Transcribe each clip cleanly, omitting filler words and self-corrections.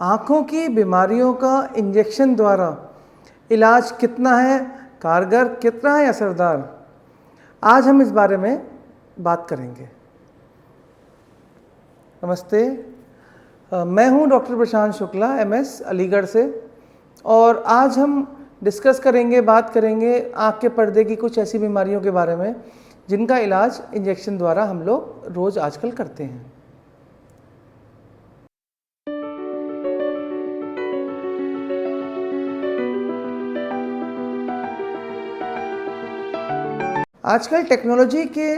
आँखों की बीमारियों का इंजेक्शन द्वारा इलाज कितना है कारगर, कितना है असरदार, आज हम इस बारे में बात करेंगे। नमस्ते, मैं हूं डॉक्टर प्रशांत शुक्ला, एमएस, अलीगढ़ से। और आज हम डिस्कस करेंगे, बात करेंगे आँख के पर्दे की कुछ ऐसी बीमारियों के बारे में जिनका इलाज इंजेक्शन द्वारा हम लोग रोज़ आजकल करते हैं। आजकल टेक्नोलॉजी के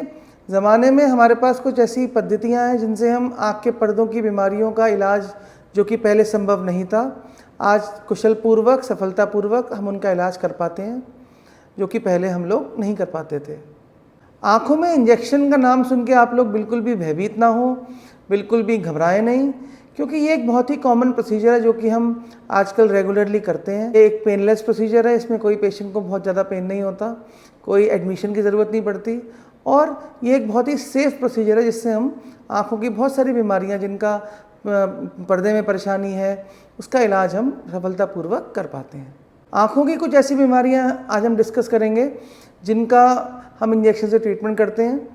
ज़माने में हमारे पास कुछ ऐसी पद्धतियां हैं जिनसे हम आँख के पर्दों की बीमारियों का इलाज, जो कि पहले संभव नहीं था, आज कुशलपूर्वक, सफलतापूर्वक हम उनका इलाज कर पाते हैं, जो कि पहले हम लोग नहीं कर पाते थे। आँखों में इंजेक्शन का नाम सुन के आप लोग बिल्कुल भी भयभीत ना हो, बिल्कुल भी घबराएं नहीं, क्योंकि ये एक बहुत ही कॉमन प्रोसीजर है जो कि हम आजकल रेगुलरली करते हैं। ये एक पेनलेस प्रोसीजर है, इसमें कोई पेशेंट को बहुत ज़्यादा पेन नहीं होता, कोई एडमिशन की ज़रूरत नहीं पड़ती, और ये एक बहुत ही सेफ़ प्रोसीजर है जिससे हम आँखों की बहुत सारी बीमारियाँ जिनका पर्दे में परेशानी है उसका इलाज हम सफलतापूर्वक कर पाते हैं। आँखों की कुछ ऐसी बीमारियाँ आज हम डिस्कस करेंगे जिनका हम इंजेक्शन से ट्रीटमेंट करते हैं,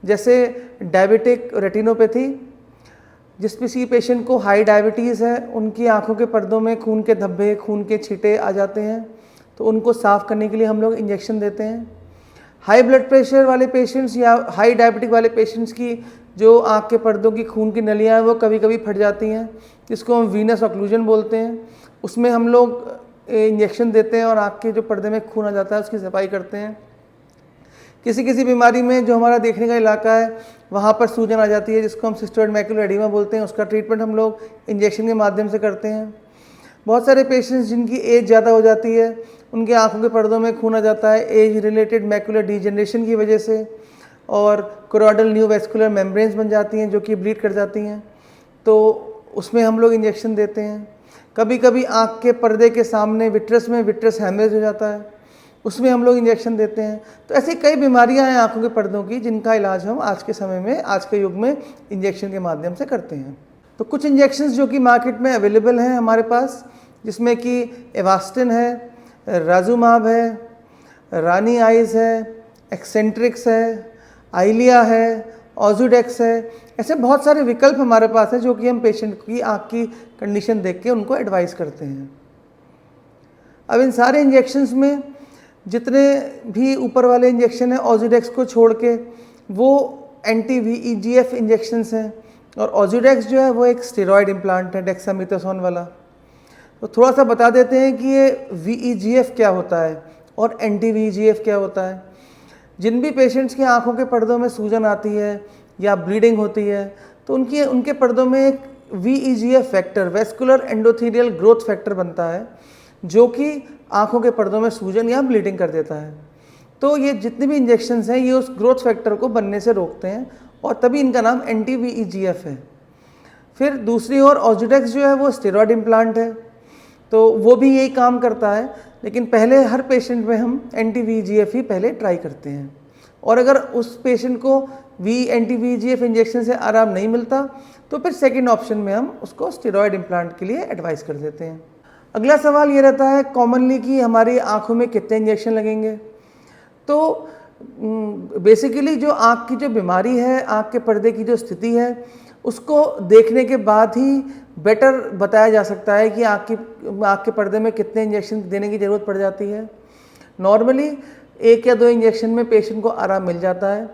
जैसे डायबिटिक रेटिनोपैथी। जिस किसी पेशेंट को हाई डायबिटीज़ है, उनकी आँखों के पर्दों में खून के धब्बे, खून के छींटे आ जाते हैं, तो उनको साफ़ करने के लिए हम लोग इंजेक्शन देते हैं। हाई ब्लड प्रेशर वाले पेशेंट्स या हाई डायबिटिक वाले पेशेंट्स की जो आँख के पर्दों की खून की नलियाँ हैं वो कभी कभी फट जाती हैं, जिसको हम वीनस ऑक्लूजन बोलते हैं। उसमें हम लोग इंजेक्शन देते हैं और आँख के जो पर्दे में खून आ जाता है उसकी सफाई करते हैं। किसी किसी बीमारी में जो हमारा देखने का इलाका है वहाँ पर सूजन आ जाती है, जिसको हम सिस्टोइड मैक्युलर एडिमा बोलते हैं, उसका ट्रीटमेंट हम लोग इंजेक्शन के माध्यम से करते हैं। बहुत सारे पेशेंट्स जिनकी एज ज़्यादा हो जाती है, उनके आँखों के पर्दों में खून आ जाता है एज रिलेटेड मैक्युलर डिजेनरेशन की वजह से, और कोरोइडल न्यू वैस्कुलर मेम्ब्रेन्स बन जाती हैं जो कि ब्लीड कर जाती हैं, तो उसमें हम लोग इंजेक्शन देते हैं। कभी कभी आँख के पर्दे के सामने विट्रस में विट्रस हैमरेज हो जाता है, उसमें हम लोग इंजेक्शन देते हैं। तो ऐसी कई बीमारियां हैं आँखों के पर्दों की जिनका इलाज हम आज के समय में, आज के युग में इंजेक्शन के माध्यम से करते हैं। तो कुछ इंजेक्शंस जो कि मार्केट में अवेलेबल हैं हमारे पास, जिसमें कि एवास्टिन है, राजुमाब है, रानी आइज़ है, एक्सेंट्रिक्स है, आइलिया है, ऑजुडेक्स है। ऐसे बहुत सारे विकल्प हमारे पास हैं जो कि हम पेशेंट की आँख की कंडीशन देख के उनको एडवाइस करते हैं। अब इन सारे इंजेक्शंस में जितने भी ऊपर वाले इंजेक्शन हैं ऑजुडेक्स को छोड़ के, वो एंटी VEGF इंजेक्शंस हैं, और ऑजुडेक्स जो है वो एक स्टेरॉयड इम्प्लांट है डेक्सामेथासोन वाला। तो थोड़ा सा बता देते हैं कि ये VEGF क्या होता है और एंटी VEGF क्या होता है। जिन भी पेशेंट्स की आँखों के पर्दों में सूजन आती है या ब्लीडिंग होती है, तो उनके पर्दों में एक VEGF factor, vascular endothelial growth factor बनता है, जो कि आँखों के पर्दों में सूजन या ब्लीडिंग कर देता है। तो ये जितने भी इंजेक्शंस हैं ये उस ग्रोथ फैक्टर को बनने से रोकते हैं, और तभी इनका नाम एंटी VEGF है। फिर दूसरी ओर ऑजुडेक्स जो है वो स्टेरॉयड इम्प्लांट है, तो वो भी यही काम करता है, लेकिन पहले हर पेशेंट में हम एंटी VEGF ही पहले ट्राई करते हैं, और अगर उस पेशेंट को एंटी VEGF इंजेक्शन से आराम नहीं मिलता तो फिर सेकेंड ऑप्शन में हम उसको स्टेरॉयड इम्प्लांट के लिए एडवाइस कर देते हैं। अगला सवाल ये रहता है कॉमनली कि हमारी आँखों में कितने इंजेक्शन लगेंगे। तो बेसिकली जो आँख की जो बीमारी है, आँख के पर्दे की जो स्थिति है, उसको देखने के बाद ही बेटर बताया जा सकता है कि आँख के पर्दे में कितने इंजेक्शन देने की ज़रूरत पड़ जाती है। नॉर्मली 1 या 2 इंजेक्शन में पेशेंट को आराम मिल जाता है,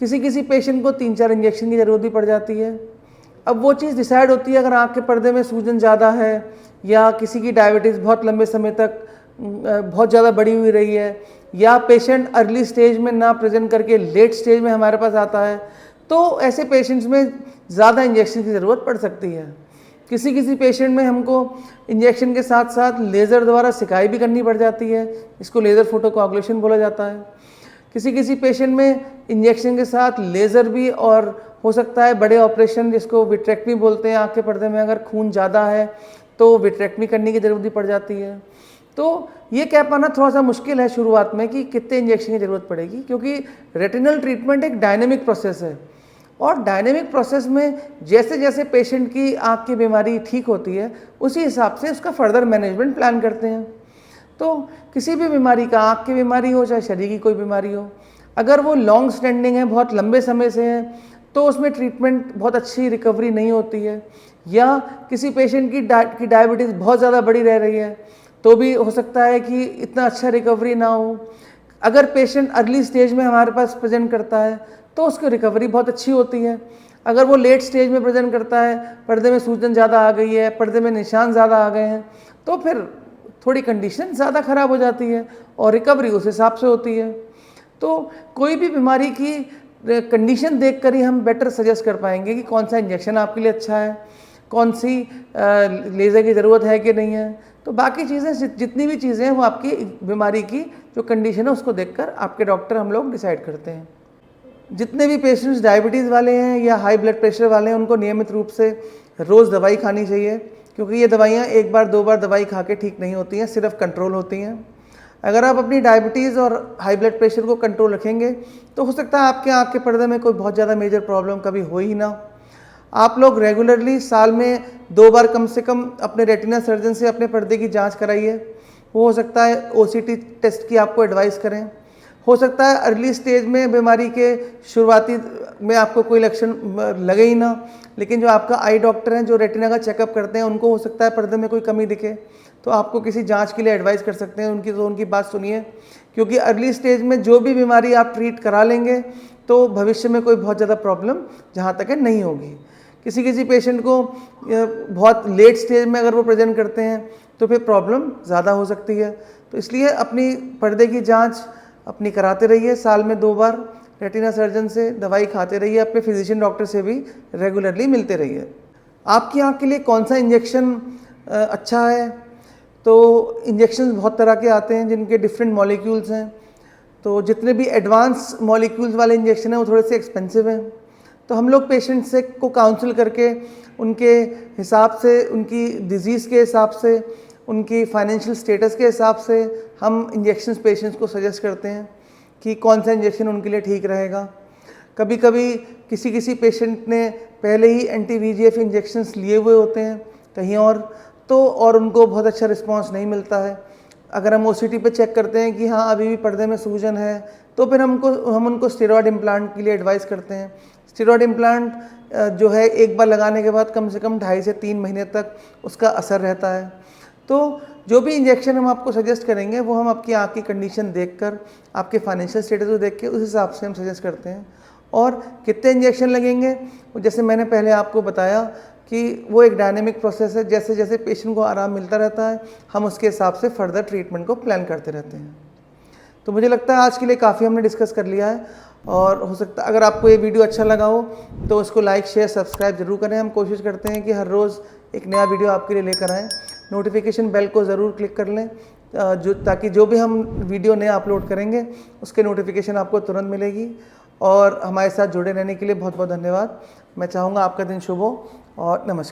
किसी किसी पेशेंट को 3-4 इंजेक्शन की ज़रूरत भी पड़ जाती है। अब वो चीज़ डिसाइड होती है, अगर आँख के पर्दे में सूजन ज़्यादा है या किसी की डायबिटीज़ बहुत लंबे समय तक बहुत ज़्यादा बढ़ी हुई रही है, या पेशेंट अर्ली स्टेज में ना प्रेजेंट करके लेट स्टेज में हमारे पास आता है, तो ऐसे पेशेंट्स में ज़्यादा इंजेक्शन की ज़रूरत पड़ सकती है। किसी किसी पेशेंट में हमको इंजेक्शन के साथ साथ लेज़र द्वारा सिकाई भी करनी पड़ जाती है, इसको लेज़र फोटोकोआगुलेशन बोला जाता है। किसी किसी पेशेंट में इंजेक्शन के साथ लेज़र भी, और हो सकता है बड़े ऑपरेशन जिसको विट्रेक्टमी बोलते हैं, आँख के पर्दे में अगर खून ज़्यादा है तो विट्रेक्टमी करने की ज़रूरत भी पड़ जाती है। तो ये कह पाना थोड़ा सा मुश्किल है शुरुआत में कि कितने इंजेक्शन की ज़रूरत पड़ेगी, क्योंकि रेटिनल ट्रीटमेंट एक डायनेमिक प्रोसेस है, और डायनेमिक प्रोसेस में जैसे जैसे पेशेंट की आँख की बीमारी ठीक होती है उसी हिसाब से उसका फर्दर मैनेजमेंट प्लान करते हैं। तो किसी भी बीमारी का, आँख की बीमारी हो चाहे शरीर की कोई बीमारी हो, अगर वो लॉन्ग स्टैंडिंग है, बहुत लंबे समय से है, तो उसमें ट्रीटमेंट बहुत अच्छी रिकवरी नहीं होती है। या किसी पेशेंट की डायबिटीज़ बहुत ज़्यादा बढ़ी रह रही है तो भी हो सकता है कि इतना अच्छा रिकवरी ना हो। अगर पेशेंट अर्ली स्टेज में हमारे पास प्रेजेंट करता है तो उसकी रिकवरी बहुत अच्छी होती है। अगर वो लेट स्टेज में प्रेजेंट करता है, पर्दे में सूजन ज़्यादा आ गई है, पर्दे में निशान ज़्यादा आ गए हैं, तो फिर थोड़ी कंडीशन ज़्यादा ख़राब हो जाती है और रिकवरी उस हिसाब से होती है। तो कोई भी बीमारी की कंडीशन देखकर ही हम बेटर सजेस्ट कर पाएंगे कि कौन सा इंजेक्शन आपके लिए अच्छा है, कौन सी लेज़र की ज़रूरत है कि नहीं है। तो बाकी चीज़ें, जितनी भी चीज़ें हैं, वो आपकी बीमारी की जो कंडीशन है उसको देखकर आपके डॉक्टर हम लोग डिसाइड करते हैं। जितने भी पेशेंट्स डायबिटीज़ वाले हैं या हाई ब्लड प्रेशर वाले हैं, उनको नियमित रूप से रोज़ दवाई खानी चाहिए, क्योंकि ये दवाइयाँ एक बार दो बार दवाई खा के ठीक नहीं होती हैं, सिर्फ कंट्रोल होती हैं। अगर आप अपनी डायबिटीज़ और हाई ब्लड प्रेशर को कंट्रोल रखेंगे तो हो सकता है आपके आँख के पर्दे में कोई बहुत ज़्यादा मेजर प्रॉब्लम कभी हो ही ना। आप लोग रेगुलरली साल में 2 बार कम से कम अपने रेटिना सर्जन से अपने पर्दे की जांच कराइए। वो हो सकता है OCT टेस्ट की आपको एडवाइस करें। हो सकता है अर्ली स्टेज में बीमारी के शुरुआती में आपको कोई लक्षण लगे ही ना, लेकिन जो आपका आई डॉक्टर हैं, जो रेटिना का चेकअप करते हैं, उनको हो सकता है पर्दे में कोई कमी दिखे, तो आपको किसी जांच के लिए एडवाइस कर सकते हैं। उनकी बात सुनिए, क्योंकि अर्ली स्टेज में जो भी बीमारी आप ट्रीट करा लेंगे तो भविष्य में कोई बहुत ज़्यादा प्रॉब्लम जहाँ तक है नहीं होगी। किसी पेशेंट को बहुत लेट स्टेज में अगर वो प्रेजेंट करते हैं तो फिर प्रॉब्लम ज़्यादा हो सकती है। तो इसलिए अपनी पर्दे की जांच अपनी कराते रहिए, साल में 2 बार रेटिना सर्जन से दवाई खाते रहिए, अपने फिजिशियन डॉक्टर से भी रेगुलरली मिलते रहिए। आपकी आँख के लिए कौन सा इंजेक्शन अच्छा है? तो इंजेक्शन बहुत तरह के आते हैं जिनके डिफरेंट मॉलिक्यूल्स हैं। तो जितने भी एडवांस मॉलिक्यूल्स वाले इंजेक्शन हैं वो थोड़े से एक्सपेंसिव हैं। तो हम लोग पेशेंट से को काउंसिल करके उनके हिसाब से, उनकी डिज़ीज़ के हिसाब से, उनकी फाइनेंशियल स्टेटस के हिसाब से हम इंजेक्शन पेशेंट्स को सजेस्ट करते हैं कि कौन सा इंजेक्शन उनके लिए ठीक रहेगा। कभी कभी किसी पेशेंट ने पहले ही एंटी-VEGF इंजेक्शंस लिए हुए होते हैं कहीं और उनको बहुत अच्छा रिस्पांस नहीं मिलता है। अगर हम OCT पे चेक करते हैं कि हाँ अभी भी पर्दे में सूजन है, तो फिर हम उनको स्टेरॉयड इम्प्लांट के लिए एडवाइस करते हैं। स्टेरॉयड इम्प्लांट जो है एक बार लगाने के बाद कम से कम 2.5 से 3 महीने तक उसका असर रहता है। तो जो भी इंजेक्शन हम आपको सजेस्ट करेंगे वो हम आपकी आँख की कंडीशन देखकर, आपके फाइनेंशियल स्टेटस को देख के उस हिसाब से हम सजेस्ट करते हैं। और कितने इंजेक्शन लगेंगे, जैसे मैंने पहले आपको बताया कि वो एक डायनेमिक प्रोसेस है, जैसे जैसे पेशेंट को आराम मिलता रहता है हम उसके हिसाब से फर्दर ट्रीटमेंट को प्लान करते रहते हैं। तो मुझे लगता है आज के लिए काफ़ी हमने डिस्कस कर लिया है, और हो सकता है अगर आपको ये वीडियो अच्छा लगा हो तो इसको लाइक, शेयर, सब्सक्राइब जरूर करें। हम कोशिश करते हैं कि हर रोज़ एक नया वीडियो आपके लिए लेकर आएँ। नोटिफिकेशन बेल को ज़रूर क्लिक कर लें ताकि जो भी हम वीडियो नया अपलोड करेंगे उसके नोटिफिकेशन आपको तुरंत मिलेगी। और हमारे साथ जुड़े रहने के लिए बहुत बहुत धन्यवाद। मैं चाहूँगा आपका दिन शुभ हो, और नमस्कार।